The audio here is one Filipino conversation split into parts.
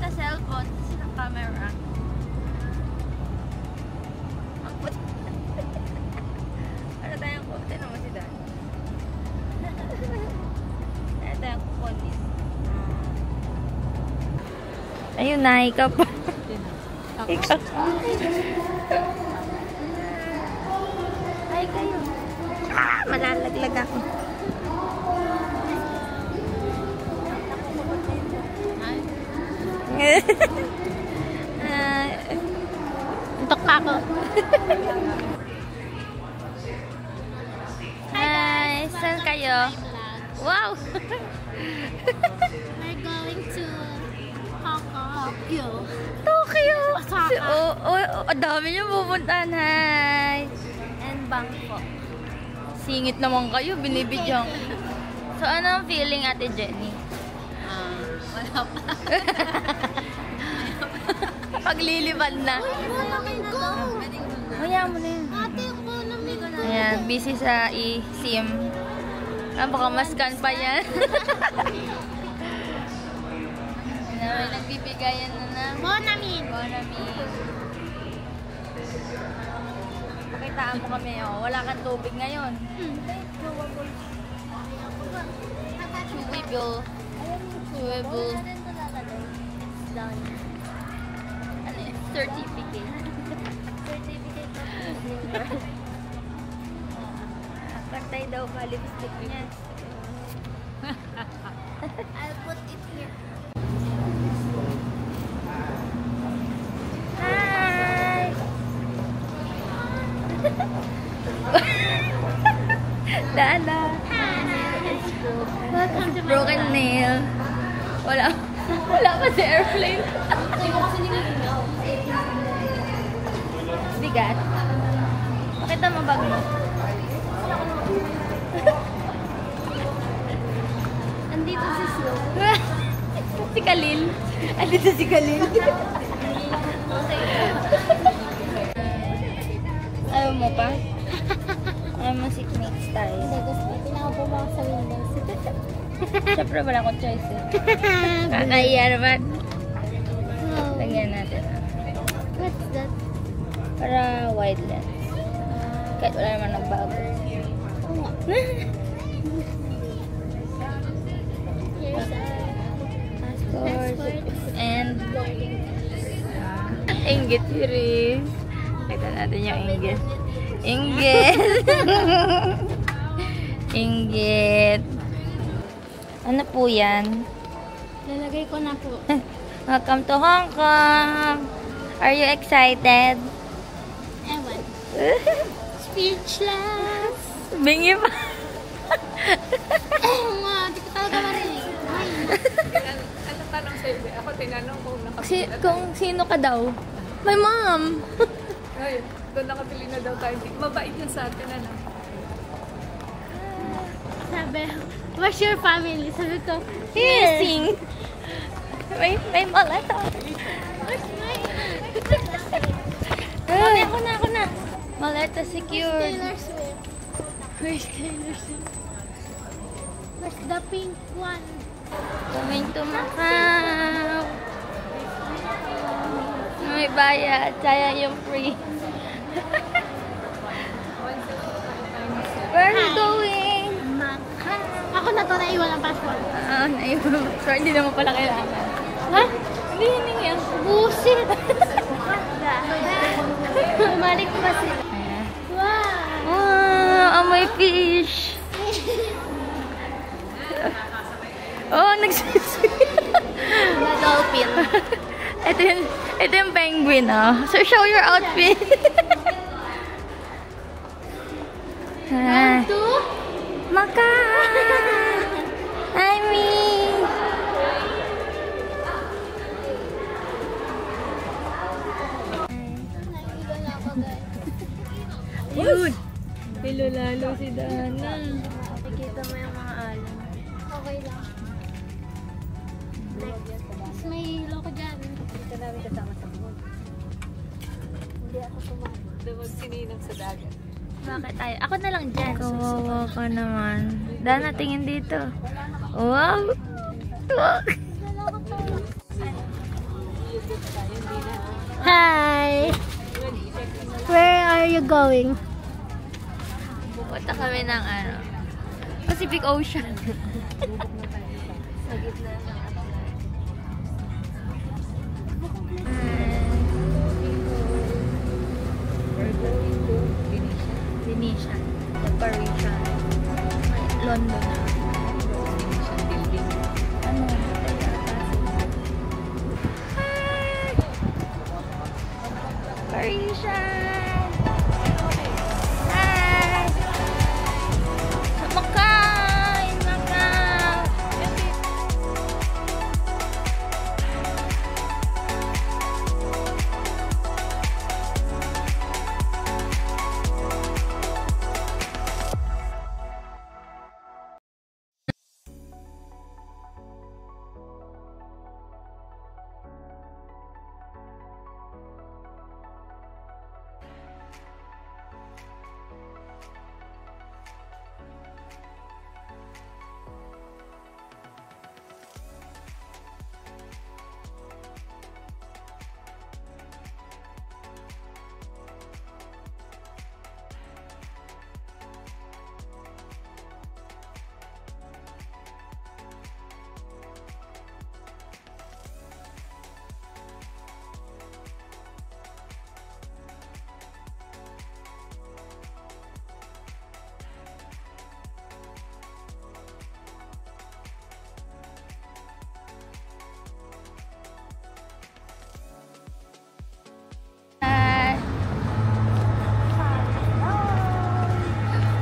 the cellphone sa camera. Ano tayong ko? Tinan mo si Dan. Ano tayong kukunin? Ayun na, ikaw pa. Ikaw. Ay, kayo. Ah, malalaglag ako. Tok pa ako. Hi, saan kayo? Wow! We're going to Hong Kong. Tokyo! Osaka. Ang dami niyo pupuntahan. Hi! And Bangkok. Singit naman kayo, binibigyan. So, ano ang feeling, Ate Jenny? Wala pa. Paglilibad na. Kaya mo na yun. Ate, yung namin ko na. Ayan, busy sa e-sim. Ah, baka maskan pa yan. May nagbibigayan na. Bonamin. Pakitaan mo kami, oh. Wala kang tubig ngayon. Chewable. Ano yun? Certificate. Pagtay daw ka, lipstick niya. I'll put it here. Hi! Dada! Welcome to my Broken nail. Wala pa sa airplane. Bigat. Pakita mo bag mo. Andito si Slow. Si Khalil. Andito si Khalil. Ayaw mo pa? Ayaw mo seatmates tayo. Hindi, gusto. Pinakabubo ako sa windows. Siyempre wala akong choice eh. Kakahiya naman. Oh. Lagyan natin. What's that? Para wide lens. Kahit wala naman nagbago. Oo nga. Here's Passport. And inggit series. Kita natin yung inggit. Inggit. Inggit. Ano po yan? Lalagay ko na po. Welcome to Hong Kong. Are you excited? Ewan. Speechless. Bingi pa. Nga, di ko talaga marinig. Ano tanong sa'yo? Ako tinanong Kung sino ka daw? My mom. Ngayon, doon nakabili na daw tayo. Mabait yun sa atin, ano? Sabi, what's your family? Sabi ko, Missing. May maleta. what's mine? Ako na. Maleta secured. Taylor Swift. Where's Taylor Swift? Where's the pink one? Coming to Macau. May bayad. Sayang yung free. Where are you going? Macau. Ako na to, naiwan ang passport. Naiwan. So, hindi naman pala kailangan. Ha? Hindi hiningi. Bullshit! Malik pa sila. Ayan. Wow! Amoy fish. Oh, nagsisig. The dolphin. Ito yung penguin, oh. So, show your outfit. Hi. Two? Macau. Hi, me. Naiwan na ako, guys. Yun. Hello, lalo si Dana. Nakikita mo yung mga alon. Okay lang. Next. May loko dyan. Dito namin kasama sa buwan. Hindi ako sumama. Doon sininang sa dagat. Bakit tayo? Ako na lang dyan. Kawawa ka naman. Dana, tingin dito. Wow. Hi! Where are you going? Pupunta kami ng ano, Pacific Ocean. Sa gitna ng Venetian. The Parisian. London na. Ano? Parisian! Hi! Sa Macau! In Macau!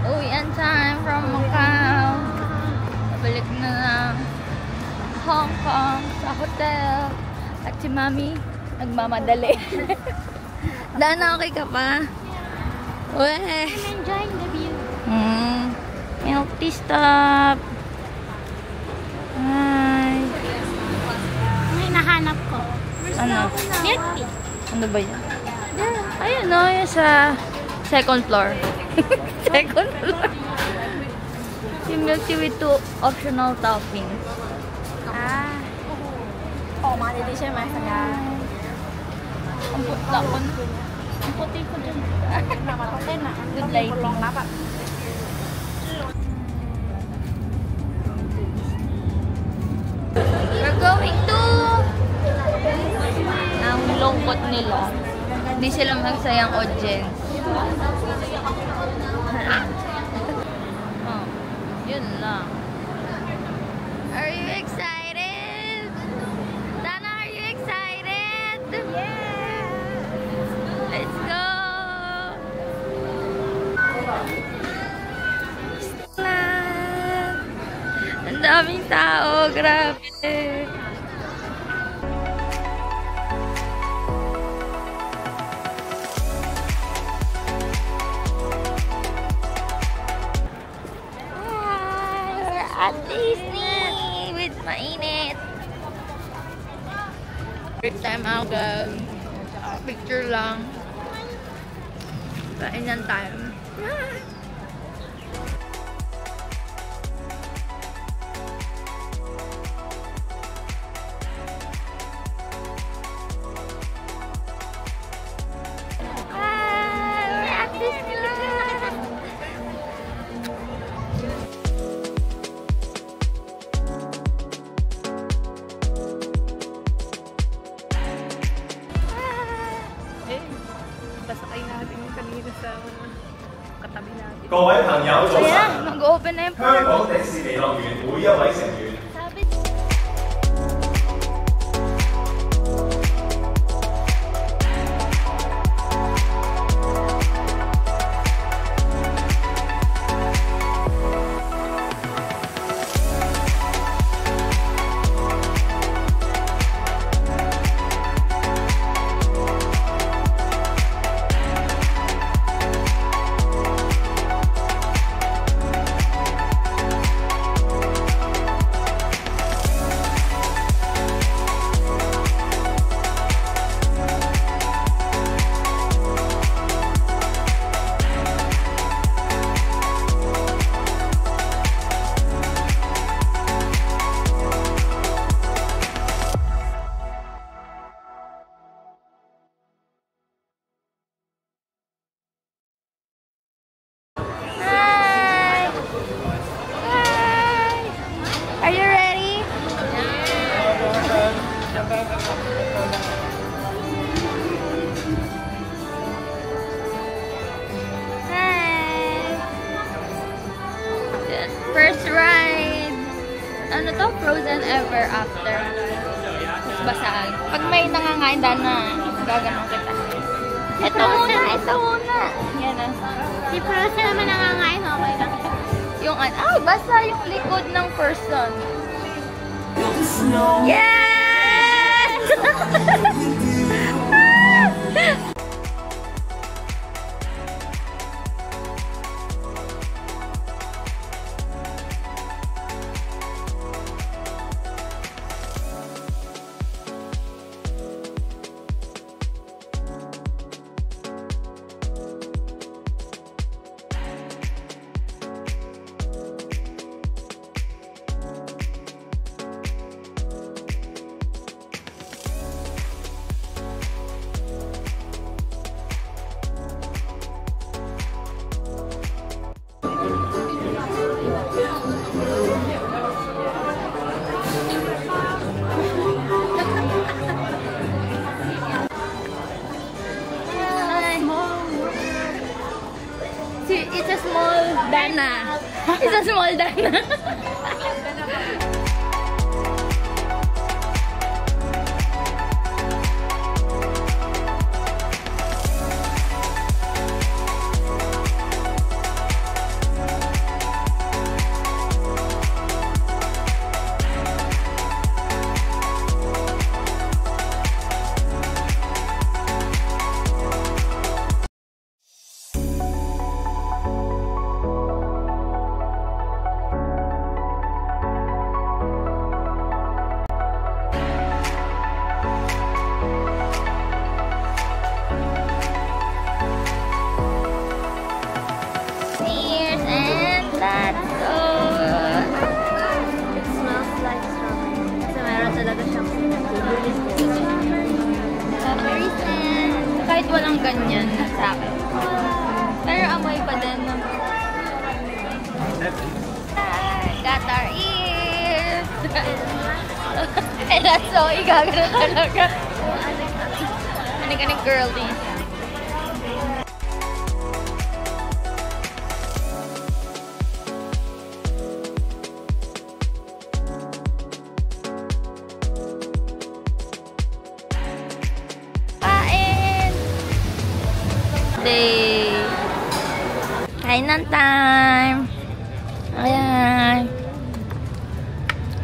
Uwian time from Macau. Balik na ng Hong Kong sa hotel. At si Mami nagmamadali. Daan na okay ka pa? Weh! I'm enjoying the view. Milk tea stop. Hi. Ang hinahanap ko. Ano? Milk tea. Ano ba yan? Ayun no, yung sa second floor. Second floor. Yung milk tea with 2 optional toppings. Hindi siya masaya. Ang puta ko. Ang puti ko dun. Good lighting. We're going to... Ang lungkot nila. Hindi sila magsayang audience. Oh, yun lang. Are you excited? Dana, are you excited? Yeah! Let's go! Ang daming tao, grabe! At Disney with mainit. First time out, guys. Picture lang. Kainan time. We're at Disneyland. Pasakay natin yung kanina sa katabi natin. 各位朋友早 Ayan, 晨， mag-open na yung 香港迪士尼樂園每一位成員 Sabi after. Tapos basaan. Pag may nangangain, Dana, gaganong kita. Ito muna. Yan na. Si Prosa naman nangangain, okay lang. Yung, basa yung likod ng person. Yes! It's a small Dana. It's a small Dana. Kahit walang ganyan sa akin. Pero amoy pa din. Got our ears! And that's so igagano talaga. Anik-anik girlies. Kainan time. Ayan.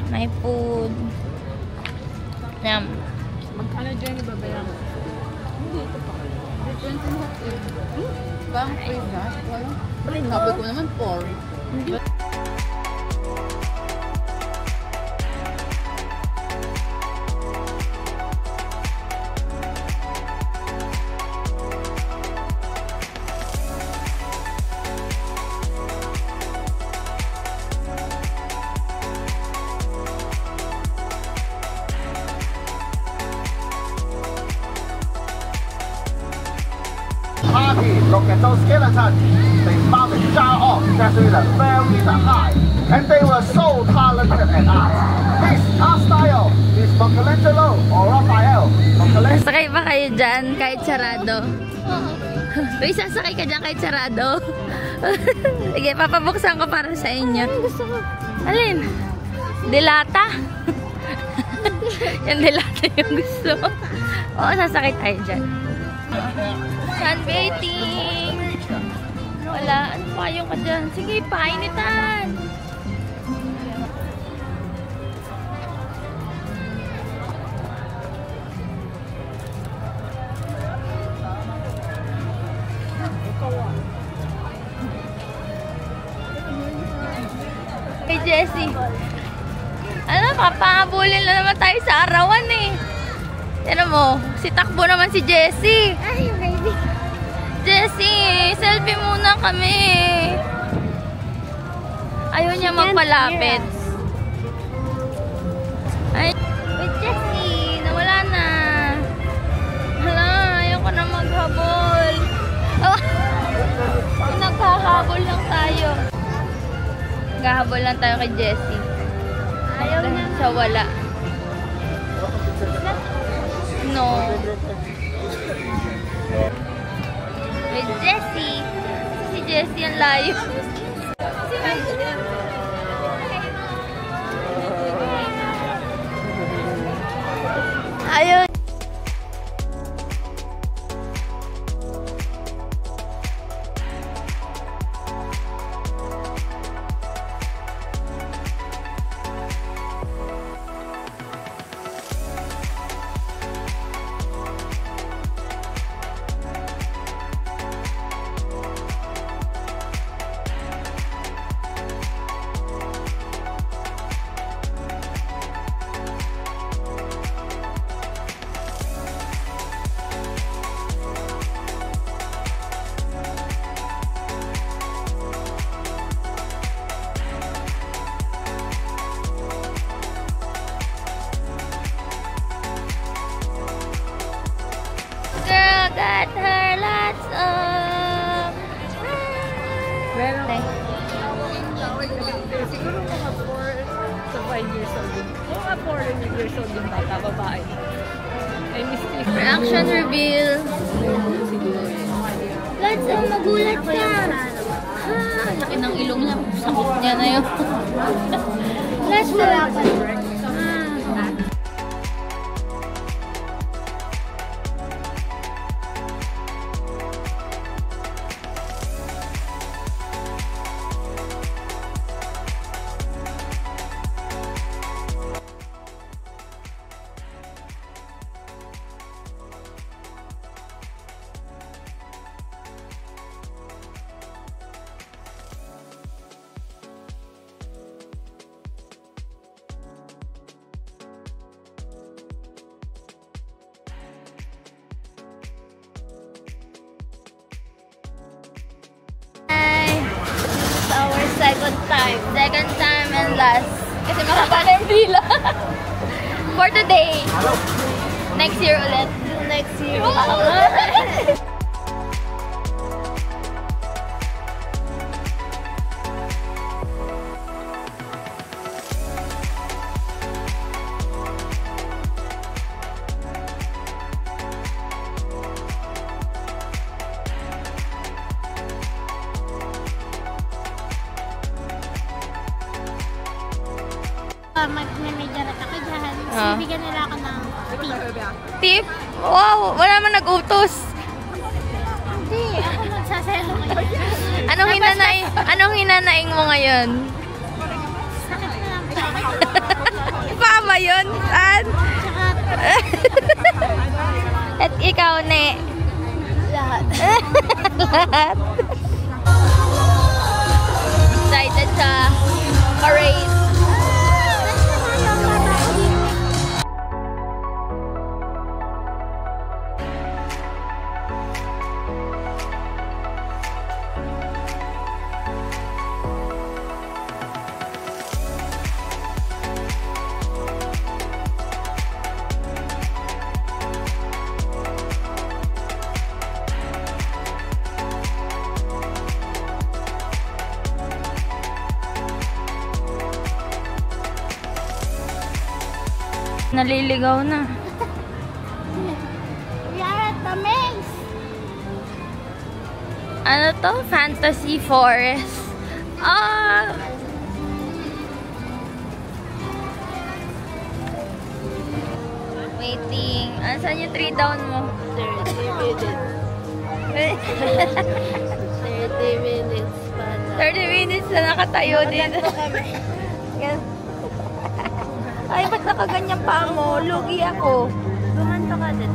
May food. Yum. Magkano dyan ibabayan? Hindi, ito pa. Different in hotel. Bang free na? Wala. Sabi ko naman 4. Party look at those skeletons. They found a jar off Jesuit very high, and they were so talented at art. This art style is Michelangelo or Raphael. Michelangelo. Sakay ba kayo dyan kahit sarado? Uy, sasakay ka dyan kahit sarado? Sige, papabuksan ko para sa inyo. Gusto ko. Alin? Dilata? Yung dilata yung gusto. Oo, sasakay tayo dyan. Sunbathing! Wala. Ano pa yung ka dyan? Sige, painitan! Hey, Jessie. Ano, papahabulin na naman tayo sa arawan eh. Ano mo, si takbo naman si Jessie. Ay, baby. Jessie, selfie muna kami. Ayaw niya magpalapit. Ay, wait, Jessie, nawala na. Hala, ayaw ko na maghabol. Oh, naghahabol lang tayo. Naghahabol lang tayo kay Jessie. Ayaw niya. Sa wala. No. With Jessie. Si Jessie ang layo. Ayun. Girl got her lots of. Meron Thank- siguro mga 4 to 5 years old din. Mga 4 years old yung bata, babae. Ay, mistake. Reaction reveal. Lots of magulat ka. Ha, laki ng ilong niya. Sakot niya na yun. Lots of. Second time and last. Kasi mahaba na yung pila. For today. Next year ulit. Next year. Mag-managerat ako dyan. Bibigyan nila ako ng Tip? Wow, wala man nag-utos. Hindi, ako magsasayang ngayon. Anong hinanaing mo ngayon? Sakit na lang. Pama yun? Saan? At ikaw, Ne? Lahat. Lahat. Excited sa parade. Naliligaw na. We are at the maze. Ano to? Fantasy Forest. Ah! Waiting. Saan yung 3 down mo? 30 minutes. 30 minutes pa na. 30 minutes na nakatayo dito. Ay, ba't nakaganyan pa mo? Lugi ako. Gumanto ka din.